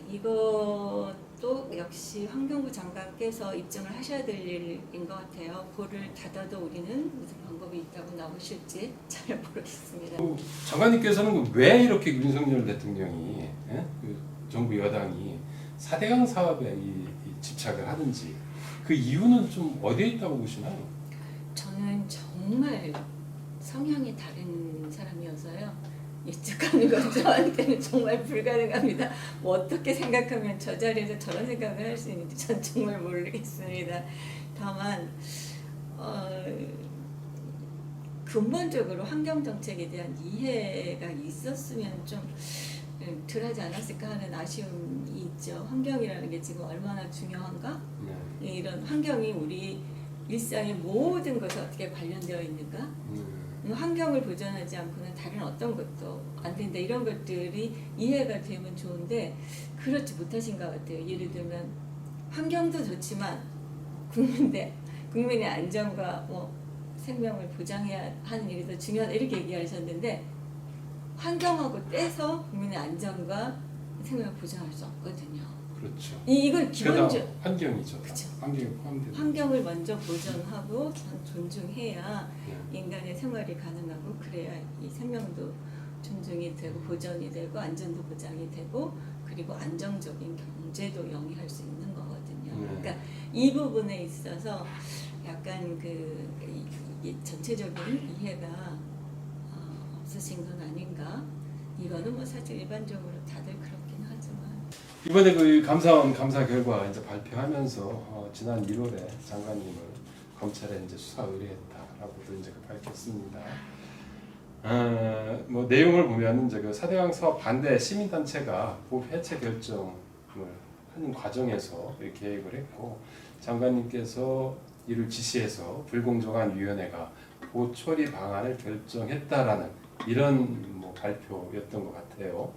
이것도 역시 환경부 장관께서 입증을 하셔야 될 일인 것 같아요. 볼을 닫아도 우리는 무슨 방법이 있다고 나오실지 잘 모르겠습니다. 장관님께서는 왜 이렇게 윤석열 대통령이 그 정부 여당이 4대강 사업에 이 집착을 하는지 그 이유는 좀 어디에 있다고 보시나요? 저는 정말 성향이 다른 사람이어서요. 예측하는 건 저한테는 정말 불가능합니다. 뭐 어떻게 생각하면 저 자리에서 저런 생각을 할 수 있는지 전 정말 모르겠습니다. 다만 근본적으로 환경 정책에 대한 이해가 있었으면 좀 덜하지 않았을까 하는 아쉬움이 있죠. 환경이라는 게 지금 얼마나 중요한가? 이런 환경이 우리 일상의 모든 것에 어떻게 관련되어 있는가? 환경을 보존하지 않고는 다른 어떤 것도 안 된다. 이런 것들이 이해가 되면 좋은데 그렇지 못하신 것 같아요. 예를 들면 환경도 좋지만 국민의 안전과 뭐 생명을 보장해야 하는 일이 더 중요하다 이렇게 얘기하셨는데 환경하고 떼서 국민의 안전과 생명을 보장할 수 없거든요. 그렇죠. 이건 기본적 환경이죠. 그렇죠. 환경이 포함되는 환경을 먼저 보존하고 존중해야 인간의 생활이 가능하고 그래야 이 생명도 존중이 되고 보존이 되고 안전도 보장이 되고 그리고 안정적인 경제도 영위할 수 있는 거거든요. 그러니까 이 부분에 있어서 약간 이 전체적인 이해가 없으신 건 아닌가. 이거는 뭐 사실 일반적으로 다들 그렇긴 하지만 이번에 그 감사원 감사 결과 이제 발표하면서 지난 1월에 장관님을 검찰에 이제 수사 의뢰했다라고도 이제 밝혔습니다. 뭐 내용을 보면은 이제 그 4대강 사업 반대 시민단체가 법 해체 결정을 하는 과정에서 계획을 했고 장관님께서 이를 지시해서 불공정한 위원회가 보처리 방안을 결정했다라는 이런 뭐 발표였던 것 같아요.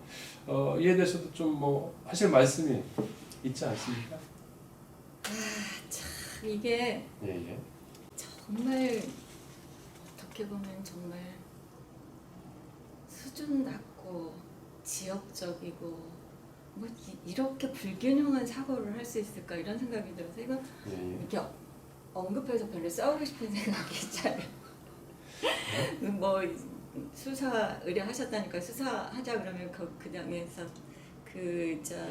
이에 대해서도 좀 뭐 하실 말씀이 있지 않습니까? 참 이게 정말 어떻게 보면 정말 수준 낮고 지역적이고 뭐 이렇게 불균형한 사고를 할 수 있을까 이런 생각이 들어서 이거 이렇게 언급해서 별로 싸우고 싶은 생각이 잘 뭐 수사 의뢰하셨다니까 수사하자 그러면 그 당에서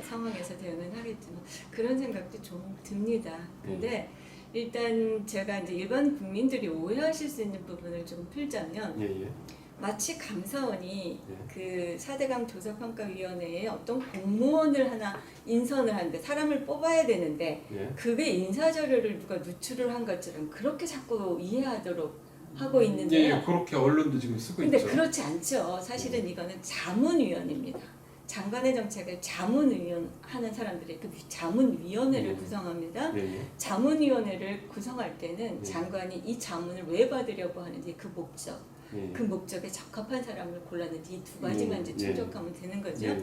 상황에서 대응은 하겠지만 그런 생각도 좀 듭니다. 근데 일단 제가 이제 일반 국민들이 오해하실 수 있는 부분을 좀 풀자면 마치 감사원이 그 4대강 조사평가위원회에 어떤 공무원을 하나 인선을 하는데 사람을 뽑아야 되는데 그게 인사자료를 누가 누출을 한 것처럼 그렇게 자꾸 이해하도록 하고 있는데요. 그렇게 언론도 지금 쓰고 있죠. 근데 그렇지 않죠. 사실은 이거는 자문위원입니다. 장관의 정책을 자문위원하는 사람들이 그 자문위원회를 구성합니다. 자문위원회를 구성할 때는 장관이 이 자문을 왜 받으려고 하는지 그 목적, 그 목적에 적합한 사람을 골랐는지 이 두 가지만 이제 충족하면 되는 거죠.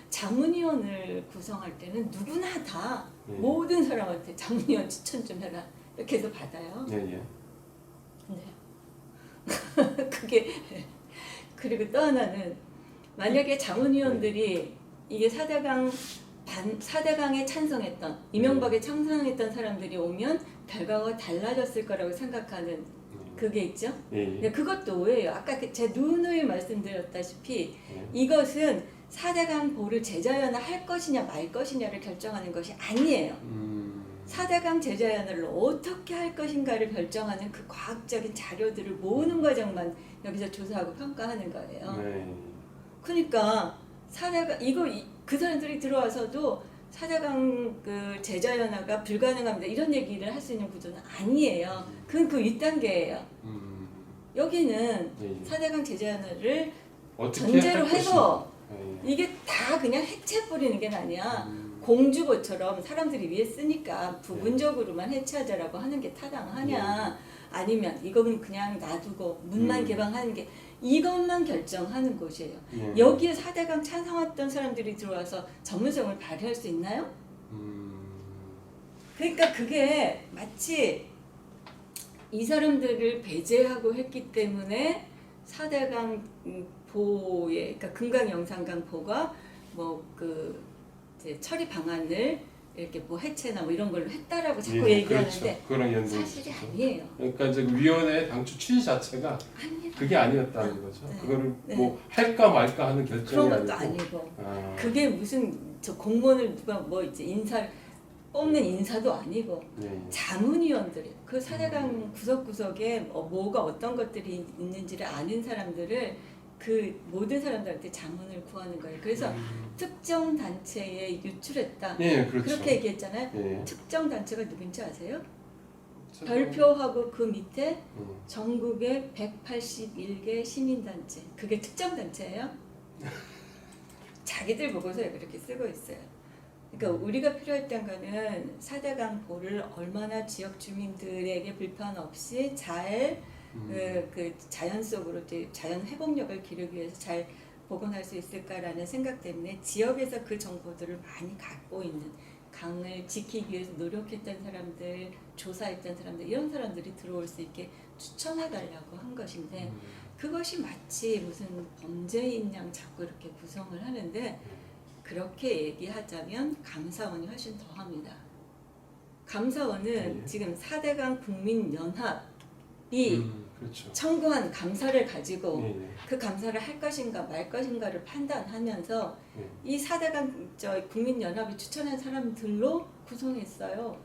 자문위원을 구성할 때는 누구나 다 모든 사람한테 자문위원 추천 좀 해라 이렇게 해서 받아요. 그게 그리고 또 하나는 만약에 자문위원들이 이게 4대강에 찬성했던 이명박에 찬성했던 사람들이 오면 결과가 달라졌을 거라고 생각하는 그게 있죠. 근데 그것도 오해예요. 아까 제 누누이 말씀드렸다시피 이것은 4대강 보를 제자연화 할 것이냐 말 것이냐를 결정하는 것이 아니에요. 4대강 제자연화를 어떻게 할 것인가를 결정하는 그 과학적인 자료들을 모으는 과정만 여기서 조사하고 평가하는 거예요. 네. 그러니까 4대강 그 사람들이 들어와서도 4대강 그 제자연화가 불가능합니다 이런 얘기를 할 수 있는 구조는 아니에요. 그건 그 윗단계예요. 여기는 네. 4대강 제자연화를 어떻게 전제로 할 해서 네. 이게 다 그냥 해체 뿌리는 게 아니야. 공주보처럼 사람들이 위에 쓰니까 부분적으로만 해체하자라고 하는 게 타당하냐, 아니면 이거는 그냥 놔두고 문만 개방하는 게, 이것만 결정하는 곳이에요. 여기에 4대강 찬성했던 사람들이 들어와서 전문성을 발휘할 수 있나요? 그러니까 그게 마치 이 사람들을 배제하고 했기 때문에 4대강 보의, 그러니까 금강 영산강 보가 뭐 그 처리 방안을 이렇게 뭐 해체나 뭐 이런 걸로 했다라고 자꾸 얘기하는데 그렇죠. 그런 연구 사실이 아니에요. 그러니까 이제 그 위원회의 당초 취지 자체가 아닙니다. 그게 아니었다는 거죠. 네. 그거를 네. 뭐 할까 말까 하는 결정이 그런 것도 아니고. 아니고 그게 무슨 저 공무원을 누가 뭐 이제 인사를 뽑는 인사도 아니고 네. 자문위원들이 그 4대강 구석구석에 뭐가 어떤 것들이 있는지를 아는 사람들을 그 모든 사람들한테 자문을 구하는 거예요. 그래서 특정 단체에 유출했다. 네, 그렇죠. 그렇게 얘기했잖아요. 네. 특정 단체가 누군지 아세요? 별표하고 그 밑에 음. 전국의 181개 시민단체. 그게 특정 단체예요? 자기들 보고서에 그렇게 쓰고 있어요. 그러니까 우리가 필요했던 거는 4대강 보를 얼마나 지역 주민들에게 불편 없이 잘 그 자연 속으로 자연 회복력을 기르기 위해서 잘 복원할 수 있을까라는 생각 때문에 지역에서 그 정보들을 많이 갖고 있는, 강을 지키기 위해서 노력했던 사람들, 조사했던 사람들, 이런 사람들이 들어올 수 있게 추천해달라고 한 것인데, 그것이 마치 무슨 범죄인 양 자꾸 이렇게 구성을 하는데, 그렇게 얘기하자면 감사원이 훨씬 더합니다. 감사원은 지금 4대강 국민연합이 그렇죠. 청구한 감사를 가지고 네, 네. 그 감사를 할 것인가 말 것인가를 판단하면서 네. 이 4대강 국민연합이 추천한 사람들로 구성했어요.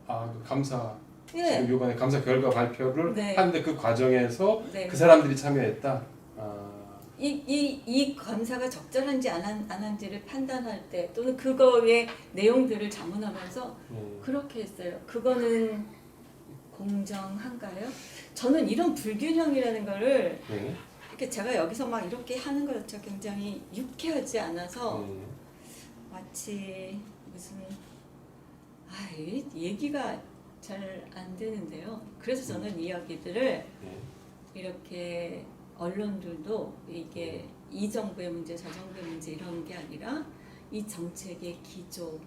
그 감사 예. 지금 이번에 감사 결과 발표를 네. 하는데 그 과정에서 네. 그 사람들이 참여했다. 이 감사가 적절한지 안 한지를 판단할 때 또는 그거의 내용들을 자문하면서 그렇게 했어요. 그거는 공정한가요? 저는 이런 불균형이라는 거를 네. 이렇게 제가 여기서 막 이렇게 하는 것 자체가 굉장히 유쾌하지 않아서 마치 무슨 이 얘기가 잘 안 되는데요. 그래서 저는 이야기들을 이렇게 언론들도 이게 이 정부의 문제, 저 정부의 문제 이런 게 아니라 이 정책의 기조,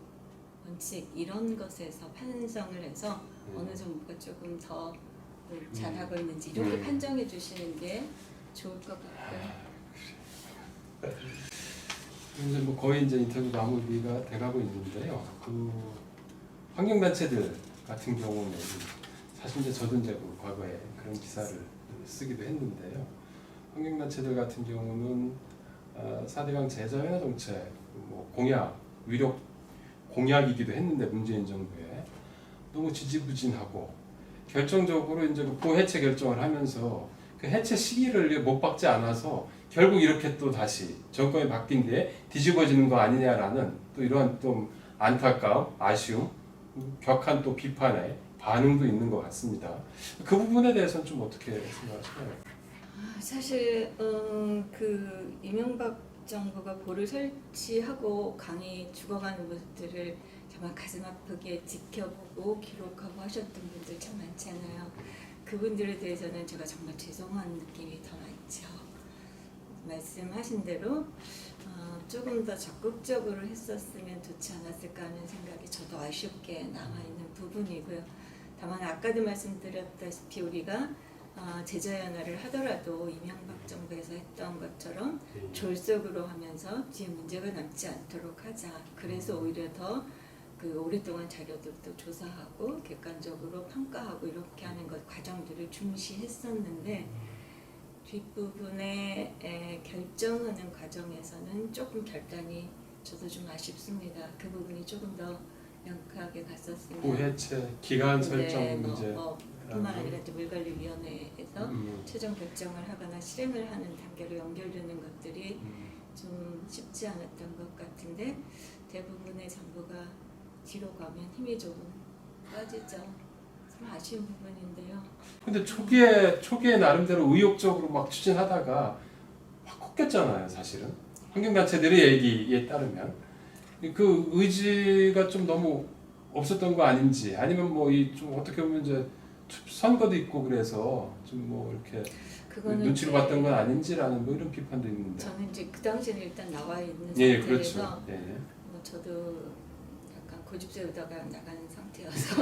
원칙 이런 것에서 편성을 해서 어느 정부가 조금 더 잘하고 있는지 이렇게 판정해 주시는 게 좋을 것 같고요. 이제 뭐 거의 이제 인터뷰 마무리가 돼가고 있는데요. 그 환경단체들 같은 경우는 사실 이제 저도 이제 과거에 그런 기사를 쓰기도 했는데요. 환경단체들 같은 경우는 4대강 제자연화 정책 뭐 공약, 위력 공약이기도 했는데 문재인 정부에 너무 지지부진하고 결정적으로 이제 그 보해체 결정을 하면서 그 해체 시기를 못 박지 않아서 결국 이렇게 또 다시 정권이 바뀐 뒤에 뒤집어지는 거 아니냐라는 또 이러한 좀 안타까움, 아쉬움, 격한 또 비판의 반응도 있는 것 같습니다. 그 부분에 대해서는 좀 어떻게 생각하시나요? 사실 그 이명박 정부가 보를 설치하고 강이 죽어가는 모습들을 정말 가슴 아프게 지켜보고 기록하고 하셨던 분들 참 많잖아요. 그분들에 대해서는 제가 정말 죄송한 느낌이 더 많죠. 말씀하신 대로 조금 더 적극적으로 했었으면 좋지 않았을까 하는 생각이 저도 아쉽게 남아있는 부분이고요. 다만 아까도 말씀드렸다시피 우리가 제자연화를 하더라도 이명박 정부에서 했던 것처럼 졸속으로 하면서 뒤에 문제가 남지 않도록 하자. 그래서 오히려 더 그 오랫동안 자료들도 조사하고 객관적으로 평가하고 이렇게 하는 것 과정들을 중시했었는데 뒷부분에 결정하는 과정에서는 조금 결단이 저도 좀 아쉽습니다. 그 부분이 조금 더 명확하게 갔었으면 보해체 기간 설정 네, 문제. 뿐만 아니라 또 물관리위원회에서 최종 결정을 하거나 실행을 하는 단계로 연결되는 것들이 좀 쉽지 않았던 것 같은데 대부분의 정부가 뒤로 가면 힘이 조금 빠지죠. 참 아쉬운 부분인데요. 근데 초기에 나름대로 의욕적으로 막 추진하다가 확 꺾였잖아요, 사실은. 환경단체들의 얘기에 따르면 그 의지가 좀 너무 없었던 거 아닌지, 아니면 뭐 이 좀 어떻게 보면 이제 선거도 있고 그래서 좀 뭐 이렇게 눈치를 봤던 건 아닌지라는 뭐 이런 비판도 있는데. 저는 이제 그 당시에는 일단 나와 있는 예, 상태에서 그렇죠. 예. 뭐 저도 약간 고집세우다가 나가는 상태여서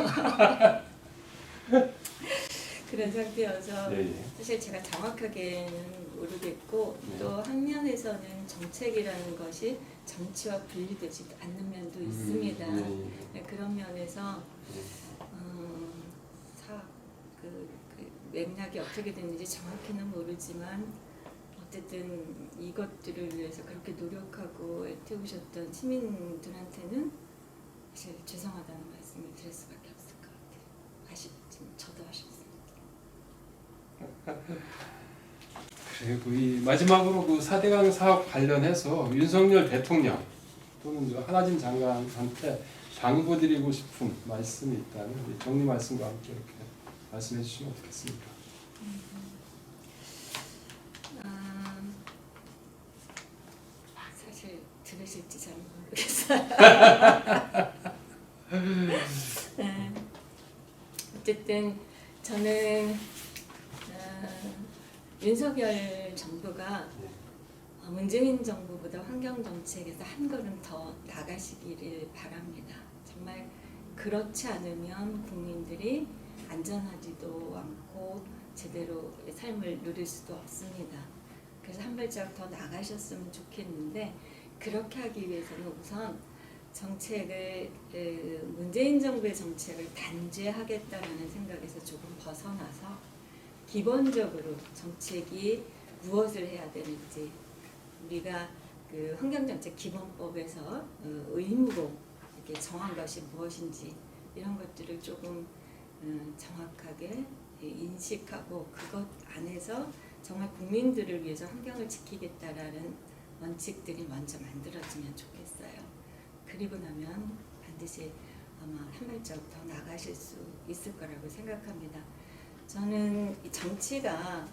그런 상태여서 예, 예. 사실 제가 정확하게는 모르겠고 또 한면에서는 정책이라는 것이 정치와 분리되지 않는 면도 있습니다. 네, 그런 면에서 그 맥락이 어떻게 됐는지 정확히는 모르지만 어쨌든 이것들을 위해서 그렇게 노력하고 애태우셨던 시민들한테는 사실 죄송하다는 말씀을 드릴 수밖에 없을 것 같아요. 저도 아쉽습니다. 그리고 이 마지막으로 그 4대강 사업 관련해서 윤석열 대통령 또는 한하진 장관한테 당부드리고 싶은 말씀이 있다면 정리 말씀과 함께 이렇게 말씀해 주시면 어떻겠습니까? 사실 들으실지 잘 모르겠어요. 네. 어쨌든 저는 윤석열 정부가 문재인 정부보다 환경 정책에서 한 걸음 더 나가시기를 바랍니다. 정말 그렇지 않으면 국민들이 안전하지도 않고 제대로 삶을 누릴 수도 없습니다. 그래서 한 발짝 더 나가셨으면 좋겠는데 그렇게 하기 위해서는 우선 정책을 문재인 정부의 정책을 단죄하겠다라는 생각에서 조금 벗어나서 기본적으로 정책이 무엇을 해야 되는지 우리가 그 환경정책 기본법에서 의무로 이렇게 정한 것이 무엇인지 이런 것들을 조금 정확하게 인식하고 그것 안에서 정말 국민들을 위해서 환경을 지키겠다라는 원칙들이 먼저 만들어지면 좋겠어요. 그리고 나면 반드시 아마 한 발짝 더 나가실 수 있을 거라고 생각합니다. 저는 이 정치가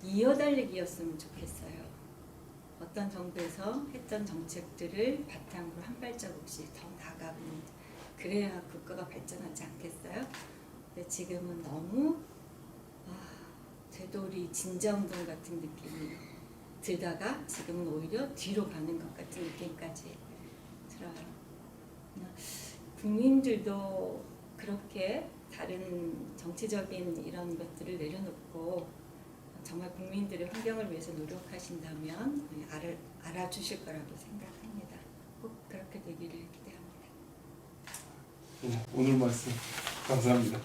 이어달리기였으면 좋겠어요. 어떤 정부에서 했던 정책들을 바탕으로 한 발자국씩 더 나가면 그래야 국가가 발전하지 않겠어요? 근데 지금은 너무 되돌이 진자운동 같은 느낌이 들다가 지금은 오히려 뒤로 가는 것 같은 느낌까지 들어요. 국민들도 그렇게 다른 정치적인 이런 것들을 내려놓고 정말 국민들의 환경을 위해서 노력하신다면 알아주실 거라고 생각합니다. 꼭 그렇게 되기를 기대합니다. 오늘 말씀 감사합니다.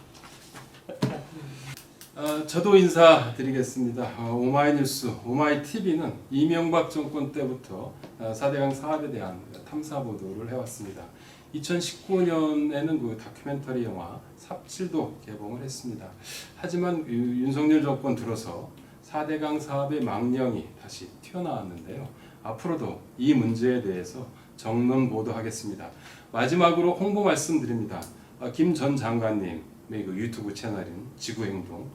저도 인사드리겠습니다. 오마이뉴스, 오마이TV는 이명박 정권 때부터 4대강 사업에 대한 탐사 보도를 해왔습니다. 2019년에는 그 다큐멘터리 영화 삽질도 개봉을 했습니다. 하지만 윤석열 정권 들어서 4대강 사업의 망령이 다시 튀어나왔는데요. 앞으로도 이 문제에 대해서 정론 보도하겠습니다. 마지막으로 홍보 말씀드립니다. 김 전 장관님의 그 유튜브 채널인 지구행동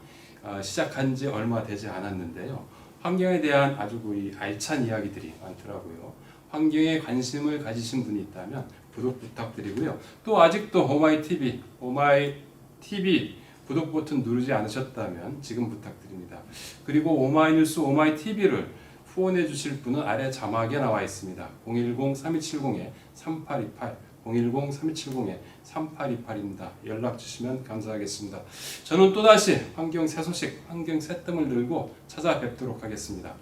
시작한 지 얼마 되지 않았는데요. 환경에 대한 아주 알찬 이야기들이 많더라고요. 환경에 관심을 가지신 분이 있다면 구독 부탁드리고요. 또 아직도 오마이TV 구독 버튼 누르지 않으셨다면 지금 부탁드립니다. 그리고 오마이뉴스 오마이TV를 후원해 주실 분은 아래 자막에 나와 있습니다. 010-3270-3828 010-3270-3828입니다. 연락 주시면 감사하겠습니다. 저는 또다시 환경 새 소식, 환경 새 뜸을 들고 찾아뵙도록 하겠습니다.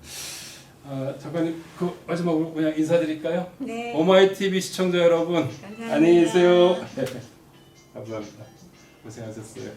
잠깐 마지막으로 그냥 인사드릴까요? 네. 오마이TV 시청자 여러분, 감사합니다. 안녕히 계세요. 감사합니다. 고생하셨어요.